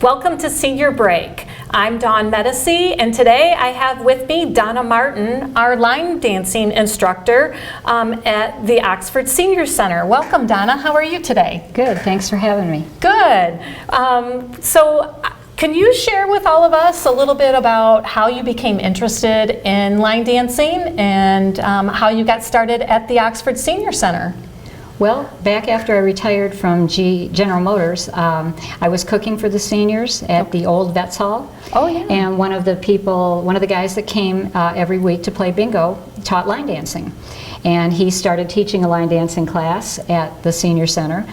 Welcome to Senior Break. I'm Dawn Medici, and today I have with me Donna Martin, our line dancing instructor at the Oxford Senior Center. Welcome, Donna. How are you today? Good. Thanks for having me. Good. Can you share with all of us a little bit about how you became interested in line dancing and how you got started at the Oxford Senior Center? Well, back after I retired from General Motors, I was cooking for the seniors at the old Vets Hall. Oh, yeah. And one of the guys that came every week to play bingo taught line dancing. And he started teaching a line dancing class at the Senior Center.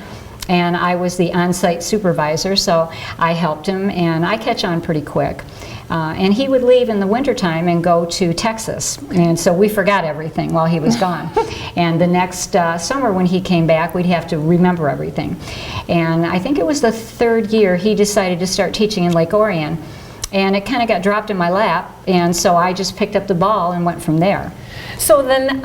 And I was the on-site supervisor, so I helped him, and I catch on pretty quick. And he would leave in the wintertime and go to Texas, and so we forgot everything while he was gone. And the next summer when he came back, we'd have to remember everything. And I think it was the third year he decided to start teaching in Lake Orion, and it kind of got dropped in my lap, and so I just picked up the ball and went from there. So then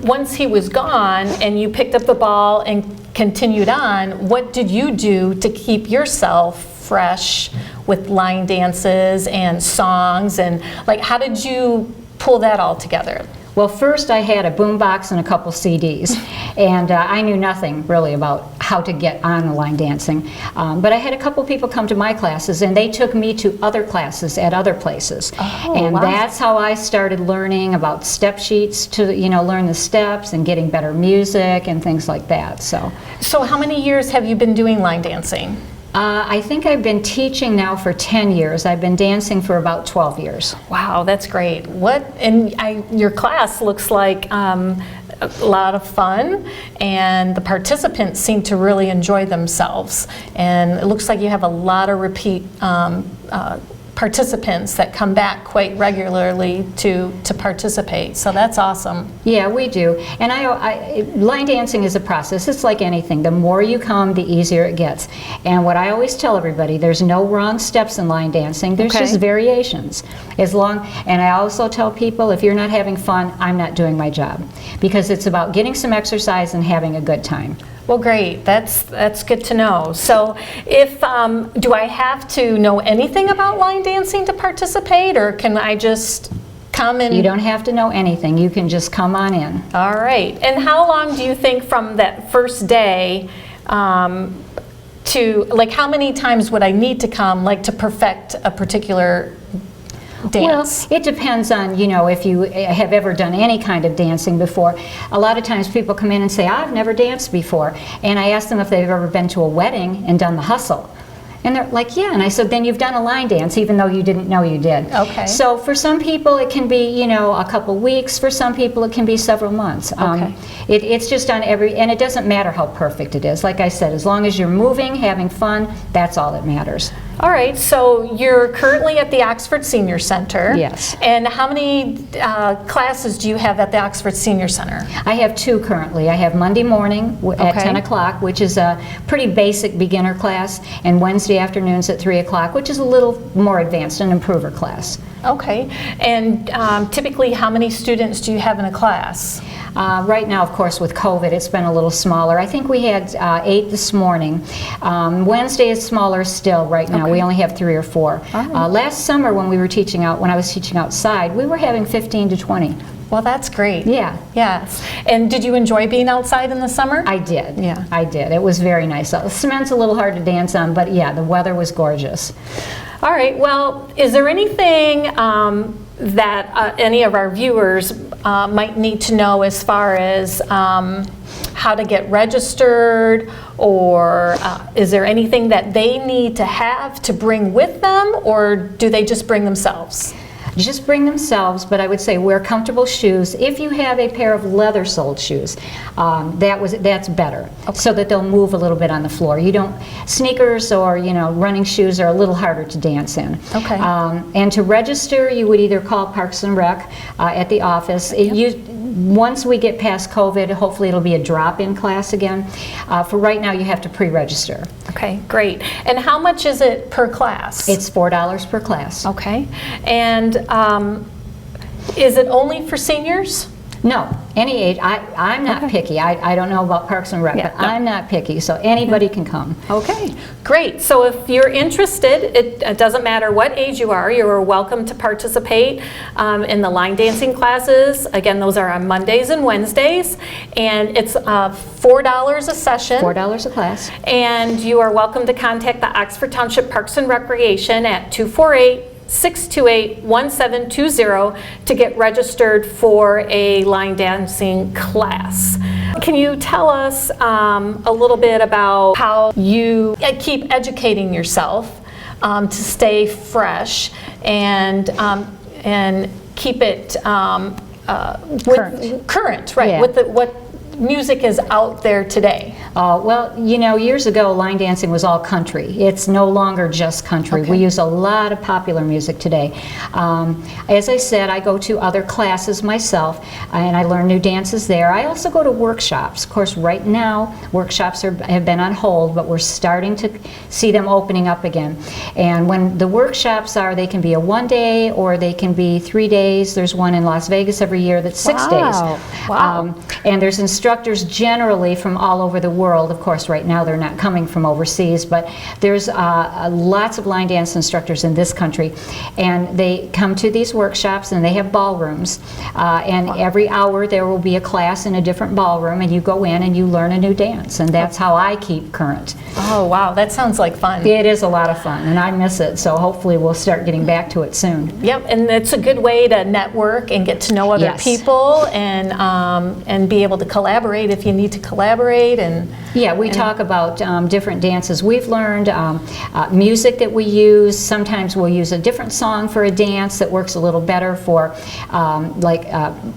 once he was gone and you picked up the ball and continued on, what did you do to keep yourself fresh with line dances and songs, and how did you pull that all together? Well, first I had a boombox and a couple CDs, and I knew nothing really about how to get on the line dancing. But I had a couple people come to my classes, and they took me to other classes at other places. Oh, and wow. That's how I started learning about step sheets to learn the steps and getting better music and things like that. So how many years have you been doing line dancing? I think I've been teaching now for 10 years. I've been dancing for about 12 years. Wow, that's great. Your class looks like a lot of fun, and the participants seem to really enjoy themselves. And it looks like you have a lot of repeat participants that come back quite regularly to participate, so that's awesome. Yeah, we do. And line dancing is a process. It's like anything. The more you come, the easier it gets. And what I always tell everybody, there's no wrong steps in line dancing. There's just variations. And I also tell people, if you're not having fun, I'm not doing my job, because it's about getting some exercise and having a good time. Well, great. That's good to know. So, do I have to know anything about line dancing to participate, or can I just come in? You don't have to know anything. You can just come on in. All right. And how long do you think from that first day to how many times would I need to come, to perfect a particular dance? Well, it depends on, if you have ever done any kind of dancing before. A lot of times people come in and say, I've never danced before. And I ask them if they've ever been to a wedding and done the hustle. And they're like, yeah. And I said, then you've done a line dance, even though you didn't know you did. Okay. So for some people it can be, a couple weeks. For some people it can be several months. Okay. It's just on and it doesn't matter how perfect it is. Like I said, as long as you're moving, having fun, that's all that matters. All right, so you're currently at the Oxford Senior Center. Yes. And how many classes do you have at the Oxford Senior Center? I have 2 currently. I have Monday morning at 10 o'clock, which is a pretty basic beginner class, and Wednesday afternoons at 3 o'clock, which is a little more advanced, an improver class. Okay, and typically how many students do you have in a class? Right now, of course, with COVID, it's been a little smaller. I think we had 8 this morning. Wednesday is smaller still right now. Okay. We only have 3 or 4. Right. Last summer when I was teaching outside, we were having 15 to 20. Well, that's great. Yeah. Yes. And did you enjoy being outside in the summer? I did. Yeah. I did. It was very nice. The cement's a little hard to dance on, but yeah, the weather was gorgeous. All right. Well, is there anything that any of our viewers might need to know as far as how to get registered, or is there anything that they need to have to bring with them, or do they just bring themselves? just bring themselves, but I would say wear comfortable shoes. If you have a pair of leather-soled shoes, that's better, so that they'll move a little bit on the floor. You don't, sneakers or running shoes are a little harder to dance in. Okay. And to register, you would either call Parks and Rec at the office. Once we get past COVID, hopefully it'll be a drop-in class again. For right now, you have to pre-register. Okay, great. And how much is it per class? It's $4 per class. Okay. And is it only for seniors? No, any age. I'm not picky. I don't know about Parks and Rec, but I'm not picky, so anybody can come. Okay, great. So if you're interested, it doesn't matter what age you are, you're welcome to participate in the line dancing classes. Again, those are on Mondays and Wednesdays, and it's $4 a session. $4 a class. And you are welcome to contact the Oxford Township Parks and Recreation at 248-628-1720 to get registered for a line dancing class. Can you tell us a little bit about how you keep educating yourself to stay fresh and keep it current, right? Yeah. With what music is out there today? Well, years ago, line dancing was all country. It's no longer just country. Okay. We use a lot of popular music today. As I said, I go to other classes myself, and I learn new dances there. I also go to workshops. Of course, right now, workshops have been on hold, but we're starting to see them opening up again. And when the workshops they can be a 1 day, or they can be 3 days. There's one in Las Vegas every year that's 6 days. Wow. And there's instructors generally from all over the world. Of course, right now they're not coming from overseas, but there's lots of line dance instructors in this country, and they come to these workshops, and they have ballrooms, and every hour there will be a class in a different ballroom, and you go in and you learn a new dance, and that's how I keep current. Oh wow, that sounds like fun. It is a lot of fun, and I miss it, so hopefully we'll start getting back to it soon. Yep, and it's a good way to network and get to know other people, and be able to collaborate if you need to collaborate. Yeah, we talk about different dances we've learned, music that we use. Sometimes we'll use a different song for a dance that works a little better for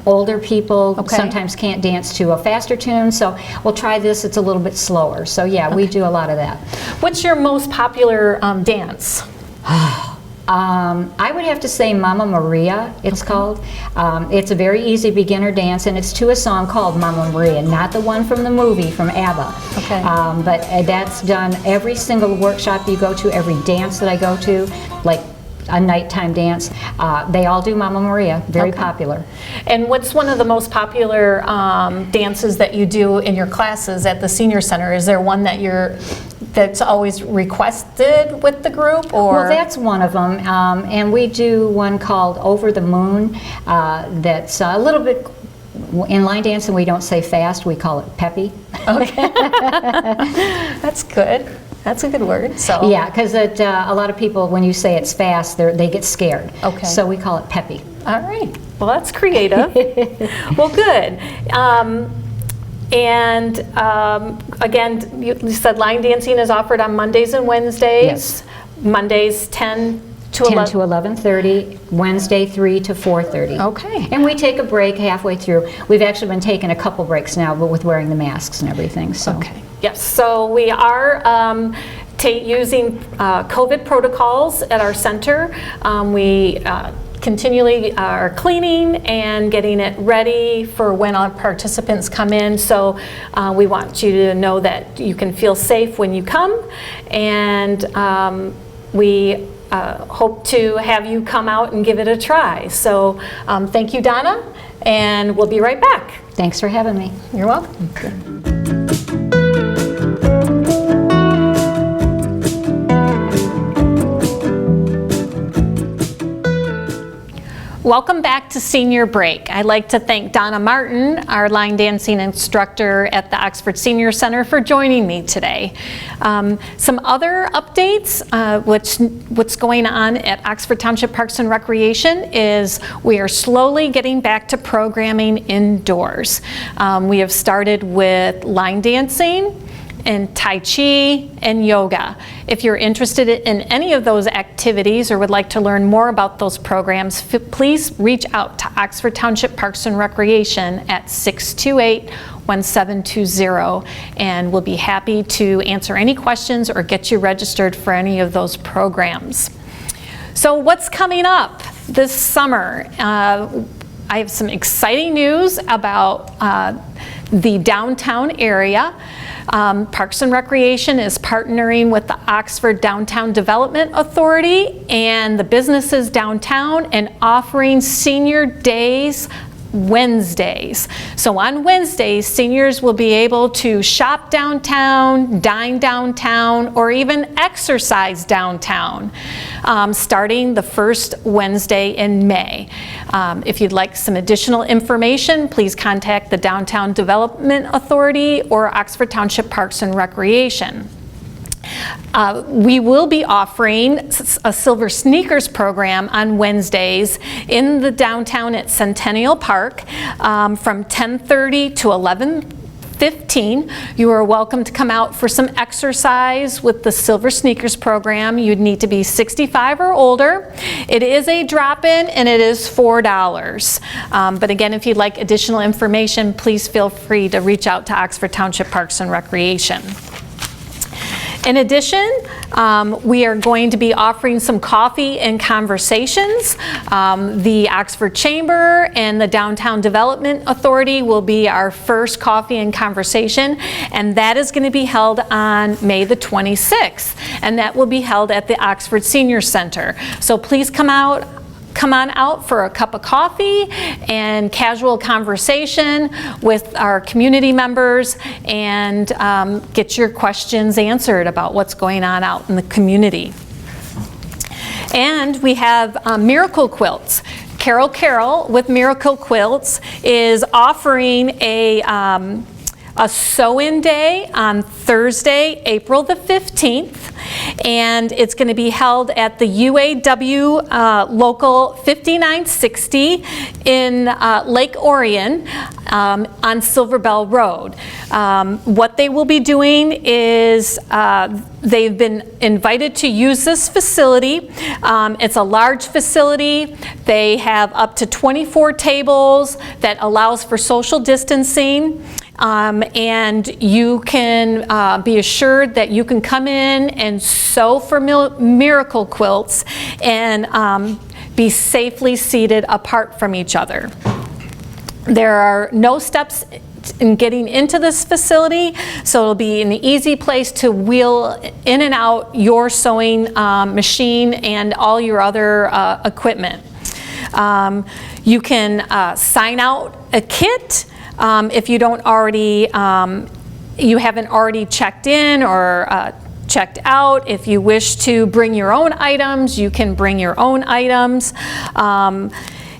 older people. Okay. Sometimes can't dance to a faster tune, so we'll try this, it's a little bit slower. So yeah, we do a lot of that. What's your most popular dance? I would have to say Mamma Maria, it's called. It's a very easy beginner dance, and it's to a song called Mamma Maria, not the one from the movie, from ABBA. Okay. But that's done every single workshop you go to, every dance that I go to, like a nighttime dance. They all do Mamma Maria, very popular. And what's one of the most popular dances that you do in your classes at the senior center? Is there one that's always requested with the group, or? Well, that's one of them, and we do one called Over the Moon. That's a little bit, in line dancing we don't say fast, we call it peppy. Okay. That's good. That's a good word. So yeah, because a lot of people, when you say it's fast, they get scared. Okay. So we call it peppy. All right. Well, that's creative. Well, good. And again, you said line dancing is offered on Mondays and Wednesdays. Yes. Mondays 10 to 10 to 11:30, Wednesday 3 to 4:30. Okay. And we take a break halfway through. We've actually been taking a couple breaks now, but with wearing the masks and everything. So. Okay. Yes. So we are using COVID protocols at our center. We continually are cleaning and getting it ready for when our participants come in. So we want you to know that you can feel safe when you come, and we hope to have you come out and give it a try. So thank you, Donna, and we'll be right back. Thanks for having me. You're welcome. Welcome back to Senior Break. I'd like to thank Donna Martin, our line dancing instructor at the Oxford Senior Center, for joining me today. Some other updates, what's going on at Oxford Township Parks and Recreation is we are slowly getting back to programming indoors. We have started with line dancing, and Tai Chi, and yoga. If you're interested in any of those activities or would like to learn more about those programs, please reach out to Oxford Township Parks and Recreation at 628-1720, and we'll be happy to answer any questions or get you registered for any of those programs. So what's coming up this summer? I have some exciting news about the downtown area. Parks and Recreation is partnering with the Oxford Downtown Development Authority and the businesses downtown and offering Senior Days Wednesdays. So on Wednesdays, seniors will be able to shop downtown, dine downtown, or even exercise downtown, starting the first Wednesday in May. If you'd like some additional information, please contact the Downtown Development Authority or Oxford Township Parks and Recreation. We will be offering a Silver Sneakers program on Wednesdays in the downtown at Centennial Park from 10:30 to 11:15. You are welcome to come out for some exercise with the Silver Sneakers program. You'd need to be 65 or older. It is a drop-in and it is $4. But again, if you'd like additional information, please feel free to reach out to Oxford Township Parks and Recreation. In addition, we are going to be offering some coffee and conversations. The Oxford Chamber and the Downtown Development Authority will be our first coffee and conversation, and that is going to be held on May the 26th, and that will be held at the Oxford Senior Center. So please come on out for a cup of coffee and casual conversation with our community members and get your questions answered about what's going on out in the community. And we have Miracle Quilts. Carol with Miracle Quilts is offering a sew-in day on Thursday, April the 15th, and it's going to be held at the UAW Local 5960 in Lake Orion on Silver Bell Road. What they will be doing is they've been invited to use this facility. It's a large facility. They have up to 24 tables that allows for social distancing. And you can be assured that you can come in and sew for Miracle Quilts and be safely seated apart from each other. There are no steps in getting into this facility, so it'll be an easy place to wheel in and out your sewing machine and all your other equipment. You can sign out a kit. If you don't already, you haven't already checked in or checked out. If you wish to bring your own items, you can bring your own items.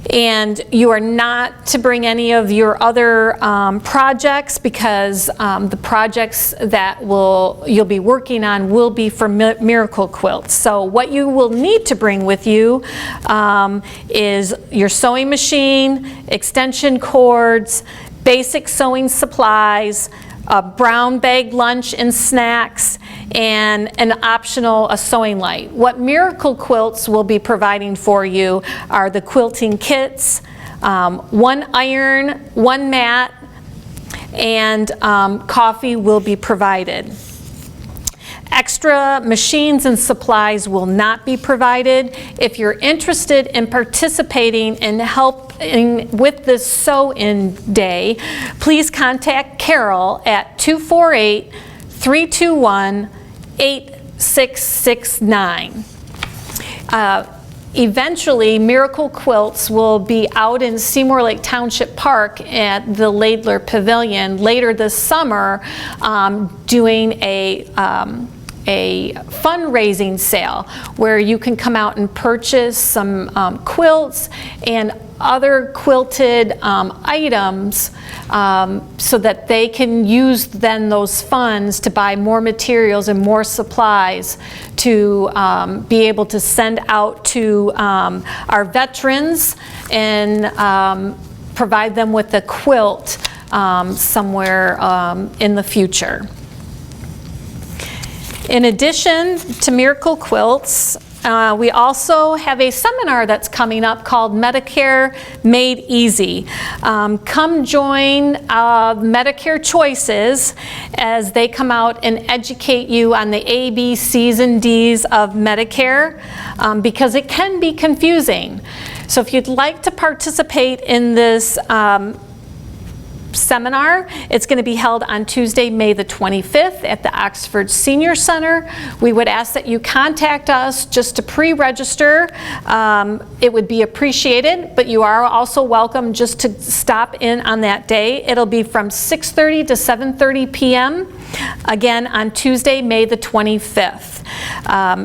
And you are not to bring any of your other projects because the projects that you'll be working on will be for Miracle Quilts. So what you will need to bring with you is your sewing machine, extension cords, basic sewing supplies, a brown bag lunch and snacks, and a sewing light. What Miracle Quilts will be providing for you are the quilting kits, one iron, one mat, and coffee will be provided. Extra machines and supplies will not be provided. If you're interested in participating and helping with this sew-in day, please contact Carol at 248-321-8669. Eventually, Miracle Quilts will be out in Seymour Lake Township Park at the Laidler Pavilion later this summer doing a fundraising sale where you can come out and purchase some quilts and other quilted items so that they can use then those funds to buy more materials and more supplies to be able to send out to our veterans and provide them with a quilt somewhere in the future. In addition to Miracle Quilts, we also have a seminar that's coming up called Medicare Made Easy. Come join Medicare Choices as they come out and educate you on the A, B, C's, and D's of Medicare, because it can be confusing. So if you'd like to participate in this seminar, it's going to be held on Tuesday, May the 25th at the Oxford Senior Center. We would ask that you contact us just to pre-register. It would be appreciated, but you are also welcome just to stop in on that day. It'll be from 6:30 to 7:30 p.m. again on Tuesday, May the 25th.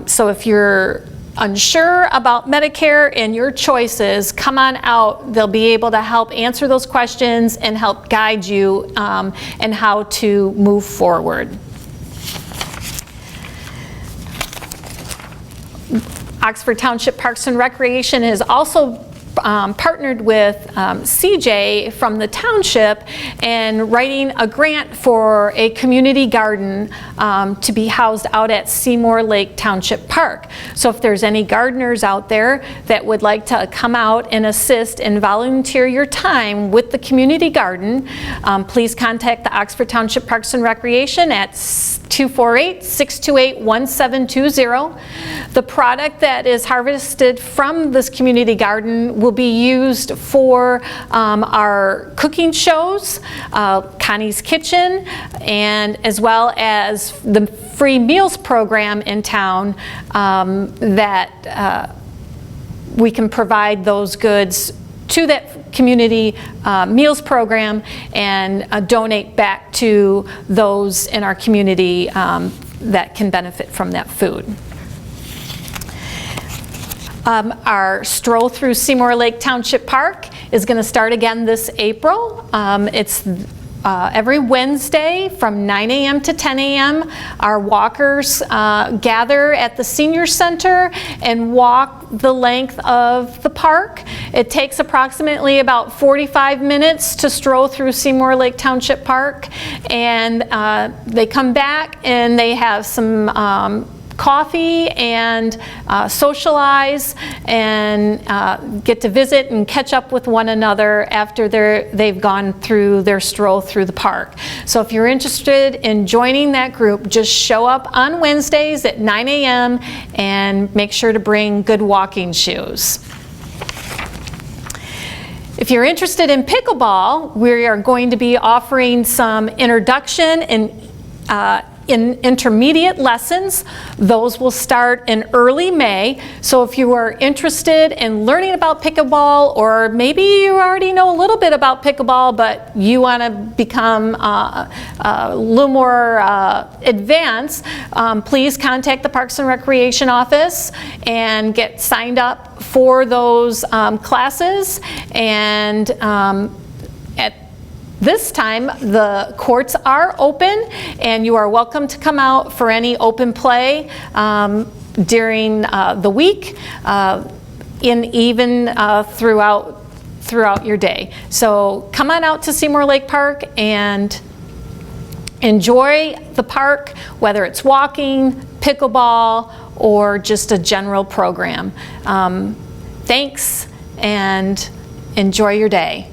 So if you're unsure about Medicare and your choices, come on out. They'll be able to help answer those questions and help guide you in how to move forward. Oxford Township Parks and Recreation has also partnered with CJ from the township and writing a grant for a community garden to be housed out at Seymour Lake Township Park. So if there's any gardeners out there that would like to come out and assist and volunteer your time with the community garden, please contact the Oxford Township Parks and Recreation at 248-628-1720. The product that is harvested from this community garden will be used for our cooking shows, Connie's Kitchen, and as well as the free meals program in town that we can provide those goods to that community meals program and donate back to those in our community that can benefit from that food. Our stroll through Seymour Lake Township Park is going to start again this April. It's every Wednesday from 9 a.m. to 10 a.m. Our walkers gather at the senior center and walk the length of the park. It takes approximately about 45 minutes to stroll through Seymour Lake Township Park, and they come back and they have some coffee and socialize and get to visit and catch up with one another after they've gone through their stroll through the park. So if you're interested in joining that group, just show up on Wednesdays at 9 a.m. and make sure to bring good walking shoes. If you're interested in pickleball, we are going to be offering some introduction and in intermediate lessons. Those will start in early May. So if you are interested in learning about pickleball, or maybe you already know a little bit about pickleball, but you want to become a little more advanced, please contact the Parks and Recreation office and get signed up for those classes. And at this time, the courts are open, and you are welcome to come out for any open play during the week, even throughout your day. So come on out to Seymour Lake Park and enjoy the park, whether it's walking, pickleball, or just a general program. Thanks, and enjoy your day.